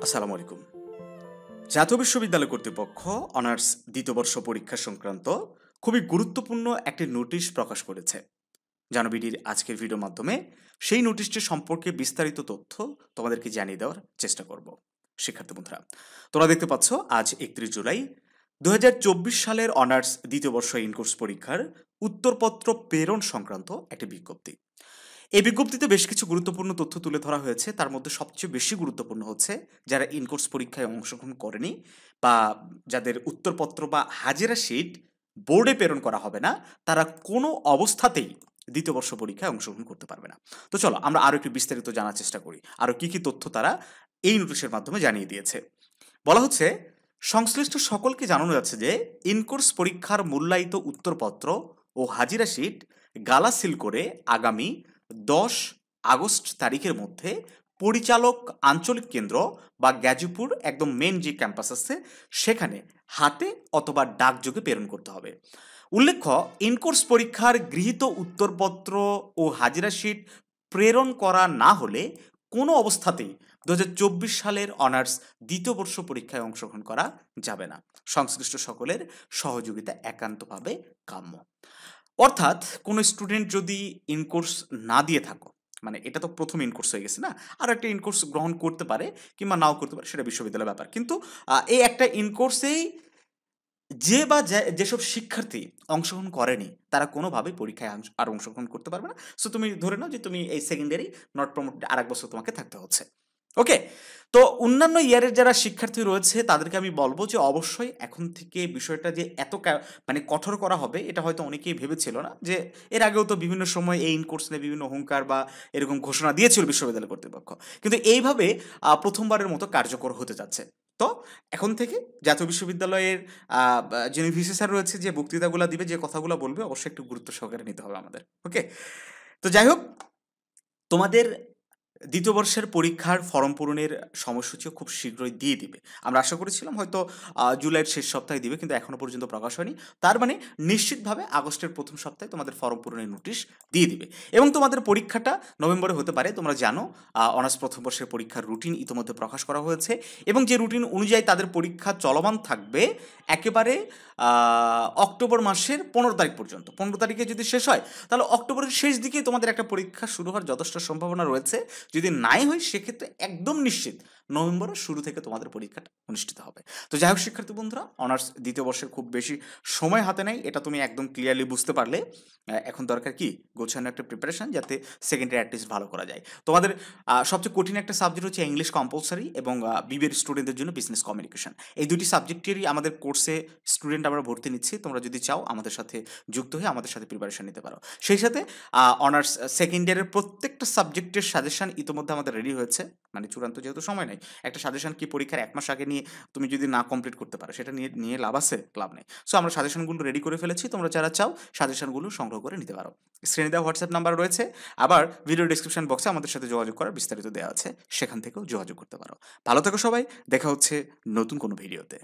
আসসালামু আলাইকুম। জাতীয় বিশ্ববিদ্যালয় কর্তৃপক্ষ অনার্স দ্বিতীয় বর্ষ পরীক্ষা সংক্রান্ত খুবই গুরুত্বপূর্ণ একটি নোটিশ প্রকাশ করেছে। জানবিডির আজকের ভিডিওর মাধ্যমে সেই নোটিশটি সম্পর্কে বিস্তারিত তথ্য তোমাদেরকে জানিয়ে দেওয়ার চেষ্টা করব। শিক্ষার্থী বন্ধুরা, তোমরা দেখতে পাচ্ছ আজ 31 জুলাই 2024 সালের অনার্স দ্বিতীয় বর্ষ ইনকোর্স পরীক্ষার উত্তরপত্র প্রেরণ সংক্রান্ত একটি বিজ্ঞপ্তি। এই বিজ্ঞপ্তিতে বেশ কিছু গুরুত্বপূর্ণ তথ্য তুলে ধরা হয়েছে। তার মধ্যে সবচেয়ে বেশি গুরুত্বপূর্ণ হচ্ছে যারা ইনকোর্স পরীক্ষায় অংশগ্রহণ করেনি বা যাদের উত্তরপত্র বা হাজিরা শিট বোর্ডে প্রেরণ করা হবে না, তারা কোনো অবস্থাতেই দ্বিতীয় বর্ষ পরীক্ষায় অংশগ্রহণ করতে পারবে না। তো চলো আমরা আরও একটু বিস্তারিত জানার চেষ্টা করি আরও কী কী তথ্য তারা এই নোটিশের মাধ্যমে জানিয়ে দিয়েছে। বলা হচ্ছে, সংশ্লিষ্ট সকলকে জানানো যাচ্ছে যে ইনকোর্স পরীক্ষার মূল্যায়িত উত্তরপত্র ও হাজিরা শিট গালা সিল করে আগামী 10 আগস্ট তারিখের মধ্যে পরিচালক আঞ্চলিক কেন্দ্র বা গাজীপুর একদম মেন যে ক্যাম্পাস আছে সেখানে হাতে অথবা ডাকযোগে প্রেরণ করতে হবে। উল্লেখ্য, ইনকোর্স পরীক্ষার গৃহীত উত্তরপত্র ও হাজিরা শিট প্রেরণ করা না হলে কোনো অবস্থাতেই 2024 সালের অনার্স দ্বিতীয় বর্ষ পরীক্ষায় অংশগ্রহণ করা যাবে না। সংশ্লিষ্ট সকলের সহযোগিতা একান্তভাবে কাম্য। অর্থাৎ কোনো স্টুডেন্ট যদি ইনকোর্স না দিয়ে থাকো, মানে এটা তো প্রথম ইনকোর্স হয়ে গেছে না, আর একটা ইনকোর্স গ্রহণ করতে পারে কিংবা নাও করতে পারে, সেটা বিশ্ববিদ্যালয়ের ব্যাপার। কিন্তু এই একটা ইনকোর্সেই যে বা যেসব শিক্ষার্থী অংশগ্রহণ করেনি তারা কোনোভাবেই পরীক্ষায় আর অংশগ্রহণ করতে পারবে না। সো তুমি ধরে নাও যে তুমি এই সেকেন্ডারি নট প্রমোটেড আর এক বছর তোমাকে থাকতে হচ্ছে। ওকে, তো অন্যান্য ইয়ারের যারা শিক্ষার্থী রয়েছে তাদেরকে আমি বলবো যে অবশ্যই এখন থেকে বিষয়টা যে এত মানে কঠোর করা হবে এটা হয়তো অনেকেই ভেবেছিল না। যে এর আগেও তো বিভিন্ন সময় এই ইনকোর্স নিয়ে বিভিন্ন হুঙ্কার বা এরকম ঘোষণা দিয়েছিল বিশ্ববিদ্যালয় কর্তৃপক্ষ, কিন্তু এইভাবে প্রথমবারের মতো কার্যকর হতে যাচ্ছে। তো এখন থেকে জাতীয় বিশ্ববিদ্যালয়ের যিনি ভিসি স্যার রয়েছে, যে বক্তৃতাগুলো দিবে, যে কথাগুলো বলবে, অবশ্যই একটু গুরুত্ব সহকারে নিতে হবে আমাদের। ওকে, তো যাই হোক, তোমাদের দ্বিতীয় বর্ষের পরীক্ষার ফর্ম পূরণের সময়সূচিও খুব শীঘ্রই দিয়ে দিবে। আমরা আশা করেছিলাম হয়তো জুলাইয়ের শেষ সপ্তাহে দিবে, কিন্তু এখনও পর্যন্ত প্রকাশ হয়নি। তার মানে নিশ্চিতভাবে আগস্টের প্রথম সপ্তাহে তোমাদের ফর্ম পূরণের নোটিশ দিয়ে দিবে এবং তোমাদের পরীক্ষাটা নভেম্বরে হতে পারে। তোমরা জানো অনার্স প্রথম বর্ষের পরীক্ষার রুটিন ইতিমধ্যে প্রকাশ করা হয়েছে এবং যে রুটিন অনুযায়ী তাদের পরীক্ষা চলমান থাকবে একেবারে অক্টোবর মাসের 15 তারিখ পর্যন্ত। 15 তারিখে যদি শেষ হয় তাহলে অক্টোবরের শেষ দিকে তোমাদের একটা পরীক্ষা শুরু হওয়ার যথেষ্ট সম্ভাবনা রয়েছে। যদি নাই হয় সেক্ষেত্রে একদম নিশ্চিত নভেম্বরের শুরু থেকে তোমাদের পরীক্ষাটা অনুষ্ঠিত হবে। তো যাই হোক শিক্ষার্থী বন্ধুরা, অনার্স দ্বিতীয় বর্ষের খুব বেশি সময় হাতে নেই, এটা তুমি একদম ক্লিয়ারলি বুঝতে পারলে। এখন দরকার কি গোছানো একটা প্রিপারেশন, যাতে সেকেন্ডারি অ্যাটলিস্ট ভালো করা যায়। তোমাদের সবচেয়ে কঠিন একটা সাবজেক্ট হচ্ছে ইংলিশ কম্পালসারি এবং বিবিএর স্টুডেন্টদের জন্য বিজনেস কমিউনিকেশন। এই দুটি সাবজেক্টেরই আমাদের কোর্সে স্টুডেন্ট আমরা ভর্তি নিচ্ছি। তোমরা যদি চাও আমাদের সাথে যুক্ত হয়ে আমাদের সাথে প্রিপারেশন নিতে পারো। সেই সাথে অনার্স সেকেন্ড ইয়ারের প্রত্যেকটা সাবজেক্টের সাজেশন ইতিমধ্যে আমাদের রেডি হয়েছে। মানে চূড়ান্ত যেহেতু সময় নেই, একটা সাজেশন কি পরীক্ষার 1 মাস আগে নিয়ে তুমি যদি না কমপ্লিট করতে পারো, সেটা নিয়ে নিয়ে লাভ আছে? লাভ নেই। সো আমরা সাজেশনগুলো রেডি করে ফেলেছি, তোমরা যারা চাও সাজেশনগুলো সংগ্রহ করে নিতে পারো। স্ক্রিনে দেওয়া হোয়াটসঅ্যাপ নাম্বার রয়েছে, আবার ভিডিও ডিসক্রিপশন বক্সে আমাদের সাথে যোগাযোগ করার বিস্তারিত দেওয়া আছে, সেখান থেকেও যোগাযোগ করতে পারো। ভালো থেকো সবাই, দেখা হচ্ছে নতুন কোনো ভিডিওতে।